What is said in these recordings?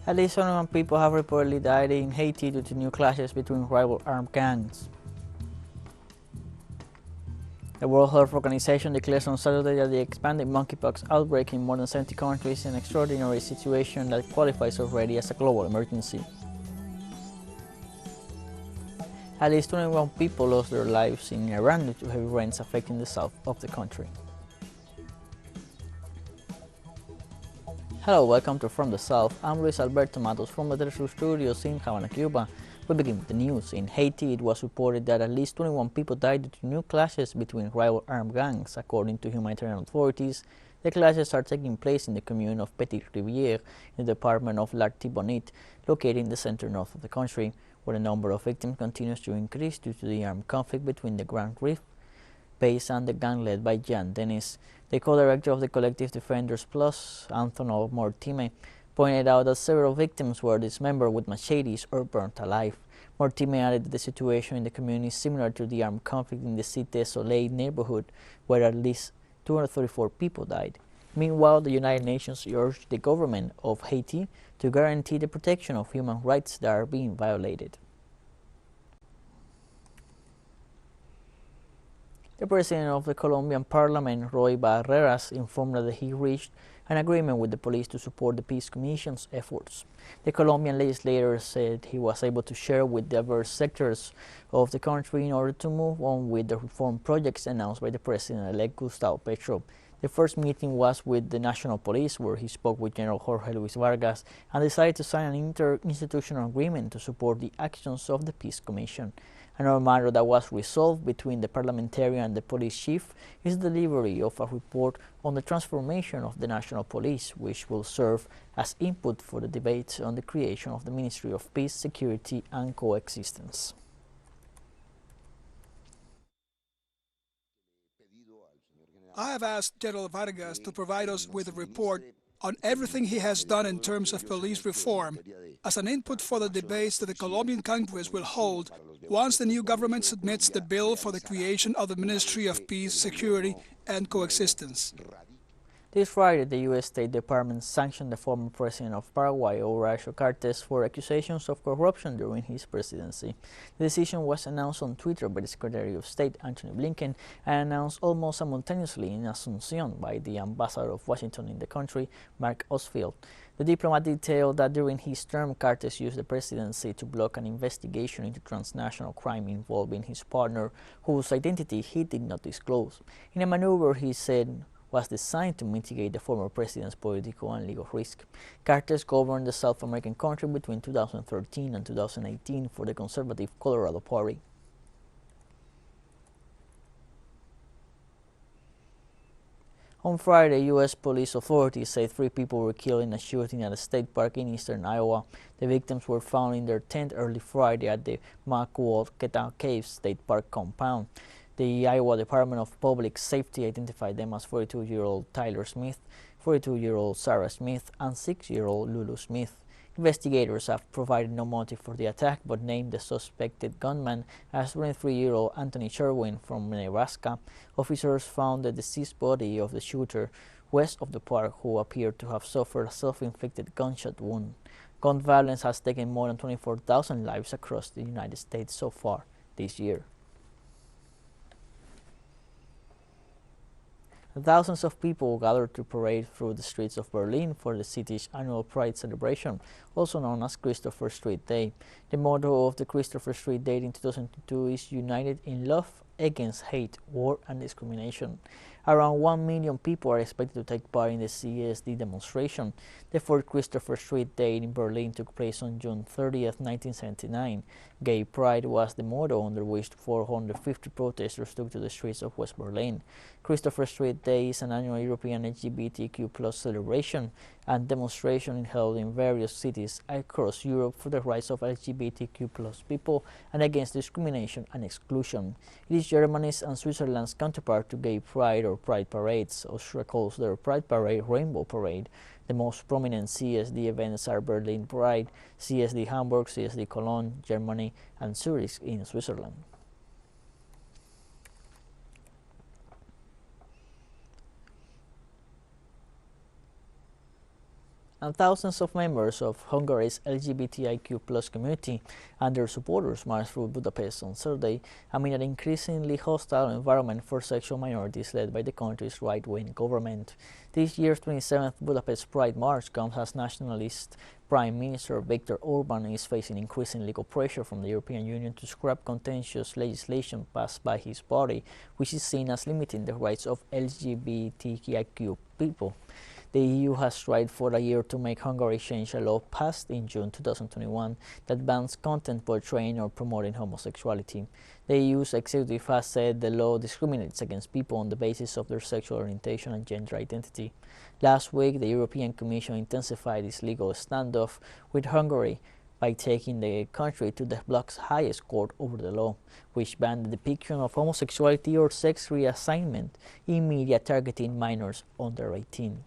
At least 21 people have reportedly died in Haiti due to new clashes between rival armed gangs. The World Health Organization declares on Saturday that the expanded monkeypox outbreak in more than 70 countries is an extraordinary situation that qualifies already as a global emergency. At least 21 people lost their lives in Iran due to heavy rains affecting the south of the country. Hello, welcome to From the South. I'm Luis Alberto Matos from the teleSUR studios in Havana, Cuba. We begin with the news. In Haiti, it was reported that at least 21 people died due to new clashes between rival armed gangs. According to humanitarian authorities, the clashes are taking place in the commune of Petit Rivière in the department of L'Artibonite, located in the center-north of the country, where the number of victims continues to increase due to the armed conflict between the Grand Rift base and the gang led by Jean Denis. The co-director of the Collective Defenders Plus, Anthony Mortime, pointed out that several victims were dismembered with machetes or burnt alive. Mortime added that the situation in the community is similar to the armed conflict in the Cité Soleil neighborhood, where at least 234 people died. Meanwhile, the United Nations urged the government of Haiti to guarantee the protection of human rights that are being violated. The president of the Colombian parliament, Roy Barreras, informed that he reached an agreement with the police to support the Peace Commission's efforts. The Colombian legislator said he was able to share with diverse sectors of the country in order to move on with the reform projects announced by the president-elect Gustavo Petro. The first meeting was with the National Police, where he spoke with General Jorge Luis Vargas and decided to sign an interinstitutional agreement to support the actions of the Peace Commission. Another matter that was resolved between the parliamentarian and the police chief is the delivery of a report on the transformation of the National Police, which will serve as input for the debates on the creation of the Ministry of Peace, Security and Coexistence. I have asked General Vargas to provide us with a report on everything he has done in terms of police reform as an input for the debates that the Colombian Congress will hold once the new government submits the bill for the creation of the Ministry of Peace, Security and Coexistence. This Friday, the U.S. State Department sanctioned the former president of Paraguay, Horacio Cartes, for accusations of corruption during his presidency. The decision was announced on Twitter by the Secretary of State, Antony Blinken, and announced almost simultaneously in Asunción by the ambassador of Washington in the country, Mark Osfield. The diplomat detailed that during his term, Cartes used the presidency to block an investigation into transnational crime involving his partner, whose identity he did not disclose. In a maneuver, he said, was designed to mitigate the former president's political and legal risk. Cartes governed the South American country between 2013 and 2018 for the conservative Colorado Party. On Friday, U.S. police authorities say 3 people were killed in a shooting at a state park in eastern Iowa. The victims were found in their tent early Friday at the Maquoketa Cave State Park compound. The Iowa Department of Public Safety identified them as 42-year-old Tyler Smith, 42-year-old Sarah Smith, and 6-year-old Lulu Smith. Investigators have provided no motive for the attack, but named the suspected gunman as 23-year-old Anthony Sherwin from Nebraska. Officers found the deceased body of the shooter west of the park, who appeared to have suffered a self-inflicted gunshot wound. Gun violence has taken more than 24,000 lives across the United States so far this year. Thousands of people gathered to parade through the streets of Berlin for the city's annual Pride celebration, also known as Christopher Street Day. The motto of the Christopher Street Day in 2022 is United in Love Against Hate, War and Discrimination. Around 1 million people are expected to take part in the CSD demonstration. The fourth Christopher Street Day in Berlin took place on June 30th, 1979. Gay Pride was the motto under which 450 protesters took to the streets of West Berlin. Christopher Street Day is an annual European LGBTQ+ celebration and demonstration held in various cities across Europe for the rights of LGBTQ+ people and against discrimination and exclusion. It is Germany's and Switzerland's counterpart to Gay Pride or Pride parades. Austria calls their Pride Parade Rainbow Parade. The most prominent CSD events are Berlin Pride, CSD Hamburg, CSD Cologne, Germany, and Zurich in Switzerland. and thousands of members of Hungary's LGBTIQ+ community and their supporters marched through Budapest on Saturday amid an increasingly hostile environment for sexual minorities led by the country's right-wing government. This year's 27th Budapest Pride March comes as nationalist Prime Minister Viktor Orban is facing increasing legal pressure from the European Union to scrap contentious legislation passed by his party, which is seen as limiting the rights of LGBTIQ people. The EU has tried for a year to make Hungary change a law passed in June 2021 that bans content portraying or promoting homosexuality. The EU's executive has said the law discriminates against people on the basis of their sexual orientation and gender identity. Last week, the European Commission intensified its legal standoff with Hungary by taking the country to the bloc's highest court over the law, which banned the depiction of homosexuality or sex reassignment in media targeting minors under 18.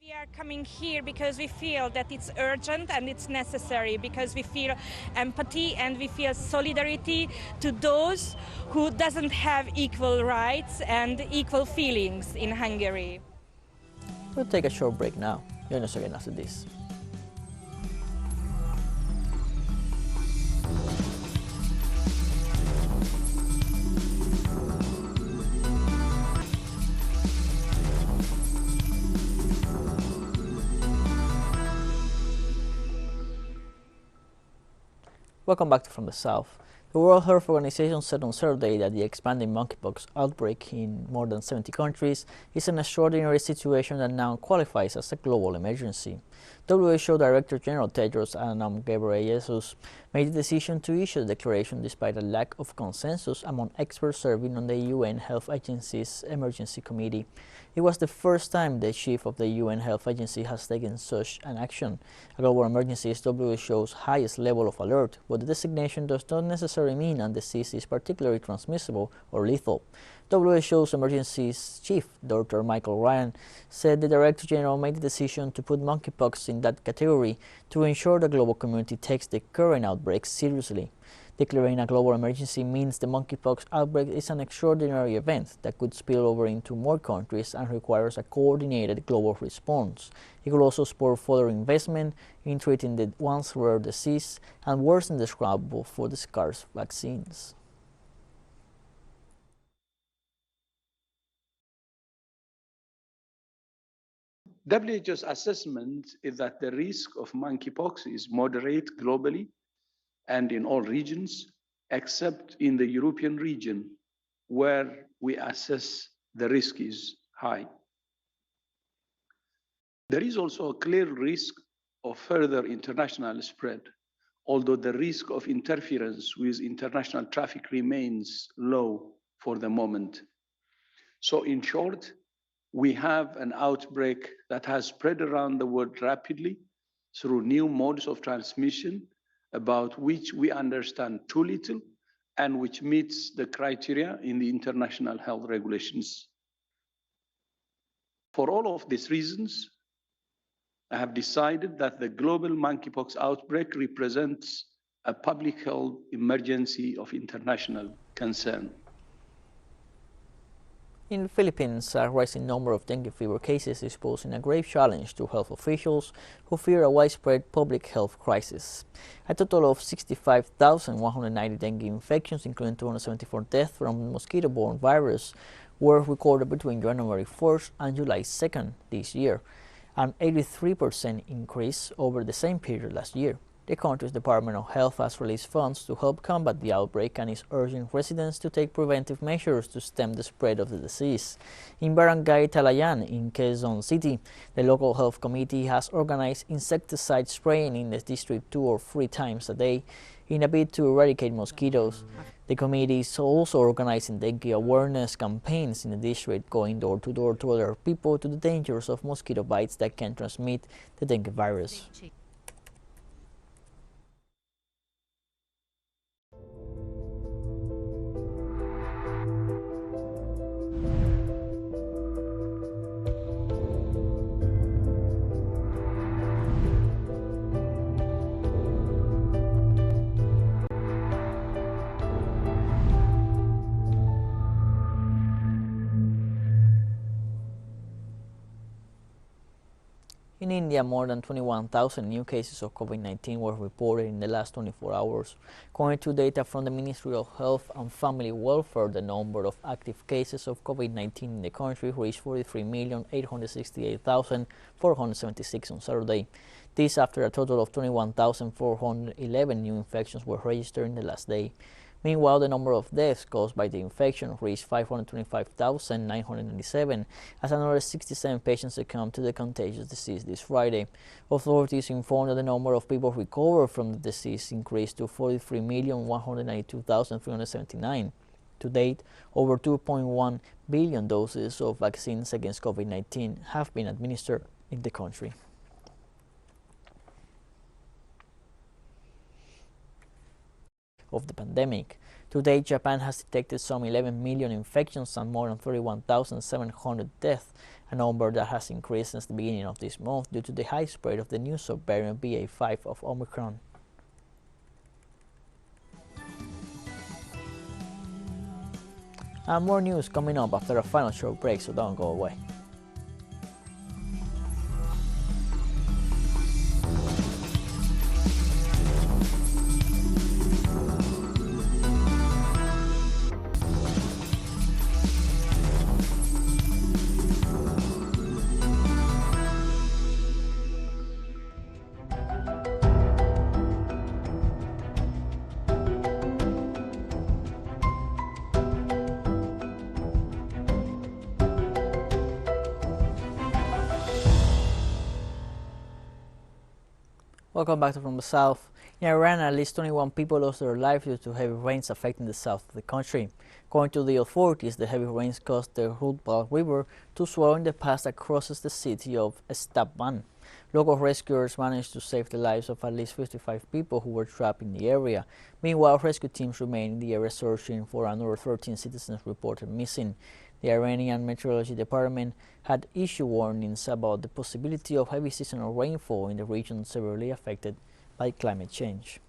We are coming here because we feel that it's urgent and it's necessary, because we feel empathy and we feel solidarity to those who doesn't have equal rights and equal feelings in Hungary. We'll take a short break now. Join us again after this. Welcome back to From the South. The World Health Organization said on Saturday that the expanding monkeypox outbreak in more than 70 countries is an extraordinary situation that now qualifies as a global emergency. WHO Director General Tedros Adhanom Ghebreyesus made the decision to issue the declaration despite a lack of consensus among experts serving on the UN Health Agency's Emergency Committee. It was the first time the chief of the UN Health Agency has taken such an action. A global emergency is WHO's highest level of alert, but the designation does not necessarily mean a disease is particularly transmissible or lethal. WHO's emergencies chief, Dr. Michael Ryan, said the Director General made the decision to put monkeypox in that category to ensure the global community takes the current outbreak seriously. Declaring a global emergency means the monkeypox outbreak is an extraordinary event that could spill over into more countries and requires a coordinated global response. It could also spur further investment in treating the once rare disease and worsen the scramble for the scarce vaccines. WHO's assessment is that the risk of monkeypox is moderate globally and in all regions, except in the European region, where we assess the risk is high. There is also a clear risk of further international spread, although the risk of interference with international traffic remains low for the moment. So in short, we have an outbreak that has spread around the world rapidly through new modes of transmission, about which we understand too little and which meets the criteria in the international health regulations. For all of these reasons, I have decided that the global monkeypox outbreak represents a public health emergency of international concern. In the Philippines, a rising number of dengue fever cases is posing a grave challenge to health officials who fear a widespread public health crisis. A total of 65,190 dengue infections, including 274 deaths from mosquito-borne virus, were recorded between January 1st and July 2nd this year, an 83% increase over the same period last year. The country's Department of Health has released funds to help combat the outbreak and is urging residents to take preventive measures to stem the spread of the disease. In Barangay Talayan in Quezon City, the local health committee has organized insecticide spraying in the district 2 or 3 times a day in a bid to eradicate mosquitoes. The committee is also organizing dengue awareness campaigns in the district, going door to door to alert people to the dangers of mosquito bites that can transmit the dengue virus. In India, more than 21,000 new cases of COVID-19 were reported in the last 24 hours. According to data from the Ministry of Health and Family Welfare, the number of active cases of COVID-19 in the country reached 43,868,476 on Saturday. This after a total of 21,411 new infections were registered in the last day. Meanwhile, the number of deaths caused by the infection reached 525,997 as another 67 patients succumbed to the contagious disease this Friday. Authorities informed that the number of people recovered from the disease increased to 43,192,379. To date, over 2.1 billion doses of vaccines against COVID-19 have been administered in the country. Of the pandemic. To date, Japan has detected some 11 million infections and more than 31,700 deaths, a number that has increased since the beginning of this month due to the high spread of the new subvariant BA.5 of Omicron. And more news coming up after a final short break, so don't go away. Welcome back to From the South. In Iran, at least 21 people lost their lives due to heavy rains affecting the south of the country. According to the authorities, the heavy rains caused the Rudbal River to swell in the pass that crosses the city of Estaban. Local rescuers managed to save the lives of at least 55 people who were trapped in the area. Meanwhile, rescue teams remain in the area searching for another 13 citizens reported missing. The Iranian Meteorology Department had issued warnings about the possibility of heavy seasonal rainfall in the region severely affected by climate change.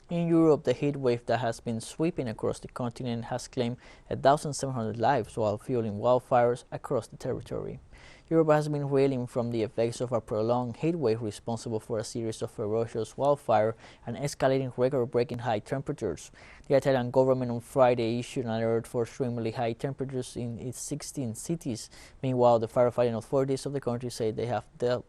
In Europe, the heat wave that has been sweeping across the continent has claimed 1,700 lives while fueling wildfires across the territory. Europe has been reeling from the effects of a prolonged heat wave responsible for a series of ferocious wildfire and escalating record-breaking high temperatures. The Italian government on Friday issued an alert for extremely high temperatures in its 16 cities. Meanwhile, the firefighting authorities of the country say they have dealt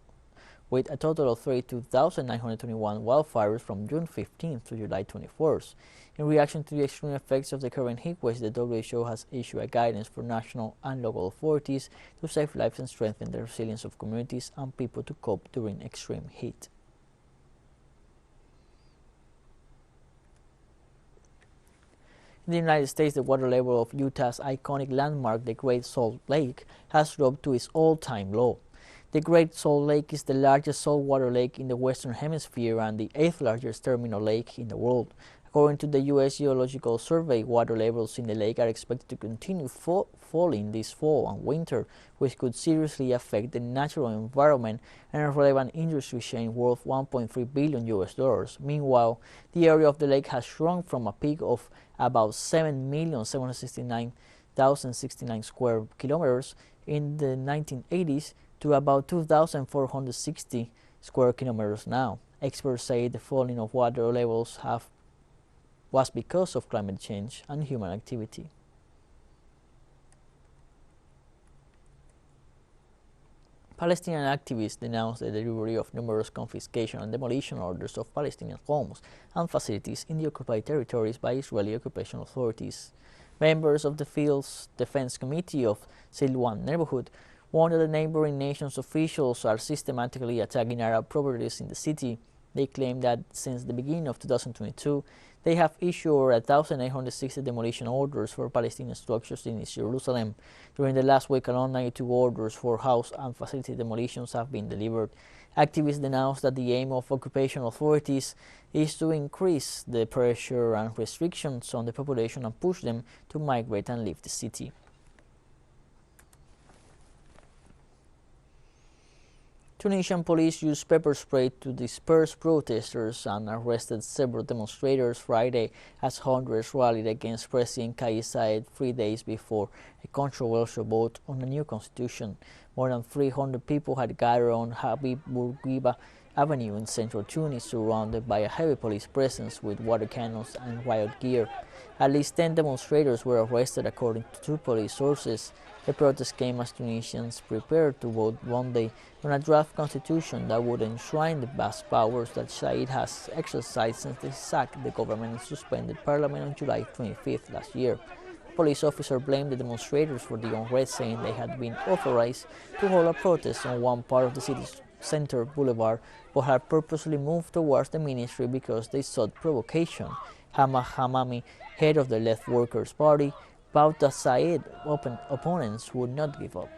with a total of 32,921 wildfires from June 15th to July 24th. In reaction to the extreme effects of the current heat wave, the WHO has issued a guidance for national and local authorities to save lives and strengthen the resilience of communities and people to cope during extreme heat. In the United States, the water level of Utah's iconic landmark, the Great Salt Lake, has dropped to its all-time low. The Great Salt Lake is the largest saltwater lake in the Western Hemisphere and the 8th largest terminal lake in the world. According to the U.S. Geological Survey, water levels in the lake are expected to continue falling this fall and winter, which could seriously affect the natural environment and a relevant industry chain worth $1.3 billion. Meanwhile, the area of the lake has shrunk from a peak of about 7,769,069 square kilometers in the 1980s to about 2,460 square kilometers now. Experts say the falling of water levels was because of climate change and human activity. Palestinian activists denounced the delivery of numerous confiscation and demolition orders of Palestinian homes and facilities in the occupied territories by Israeli occupation authorities. Members of the Field's Defense Committee of Silwan neighborhood warned that the neighboring nations' officials are systematically attacking Arab properties in the city. They claim that since the beginning of 2022, they have issued 1,860 demolition orders for Palestinian structures in East Jerusalem. During the last week alone, 92 orders for house and facility demolitions have been delivered. Activists denounced that the aim of occupation authorities is to increase the pressure and restrictions on the population and push them to migrate and leave the city. Tunisian police used pepper spray to disperse protesters and arrested several demonstrators Friday as hundreds rallied against President Kais Saied 3 days before a controversial vote on a new constitution. More than 300 people had gathered on Habib Bourguiba Avenue in central Tunis, surrounded by a heavy police presence with water cannons and riot gear. At least 10 demonstrators were arrested, according to two police sources. The protest came as Tunisians prepared to vote Monday on a draft constitution that would enshrine the vast powers that Said has exercised since they sacked the government and suspended parliament on July 25th last year. A police officer blamed the demonstrators for the unrest, saying they had been authorized to hold a protest on one part of the city's center boulevard, but had purposely moved towards the ministry because they sought provocation. Hama Hamami, head of the Left Workers' Party, vowed that Said's opponents would not give up.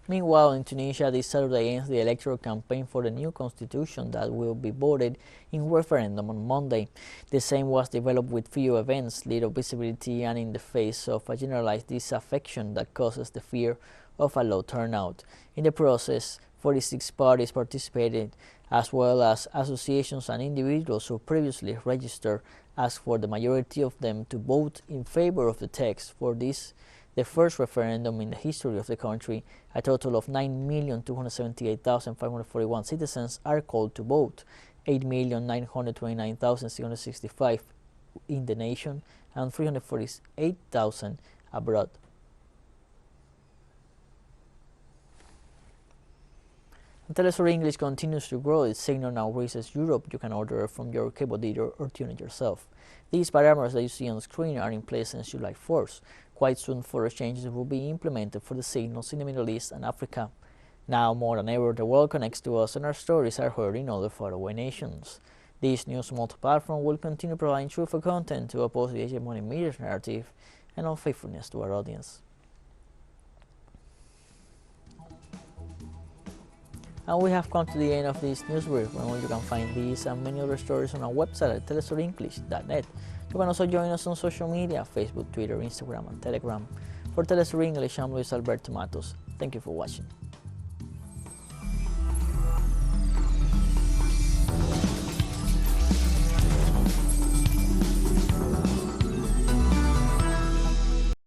Meanwhile, in Tunisia, this Saturday ends the electoral campaign for the new constitution that will be voted in referendum on Monday. The same was developed with few events, little visibility, and in the face of a generalized disaffection that causes the fear of a low turnout. In the process, 46 parties participated, as well as associations and individuals who previously registered, asked for the majority of them to vote in favor of the text for this, the first referendum in the history of the country. A total of 9,278,541 citizens are called to vote, 8,929,665 in the nation and 348,000 abroad. teleSUR English continues to grow. Its signal now reaches Europe. You can order from your cable dealer or tune it yourself. These parameters that you see on the screen are in place since July 4th. Quite soon, further changes will be implemented for the signals in the Middle East and Africa. Now more than ever, the world connects to us and our stories are heard in other faraway nations. This news multi-platform will continue providing truthful content to oppose the hegemonic media narrative and unfaithfulness to our audience. And we have come to the end of this news brief. Remember, you can find these and many other stories on our website at telesurenglish.net. You can also join us on social media, Facebook, Twitter, Instagram, and Telegram. For teleSUR English, I'm Luis Alberto Matos. Thank you for watching.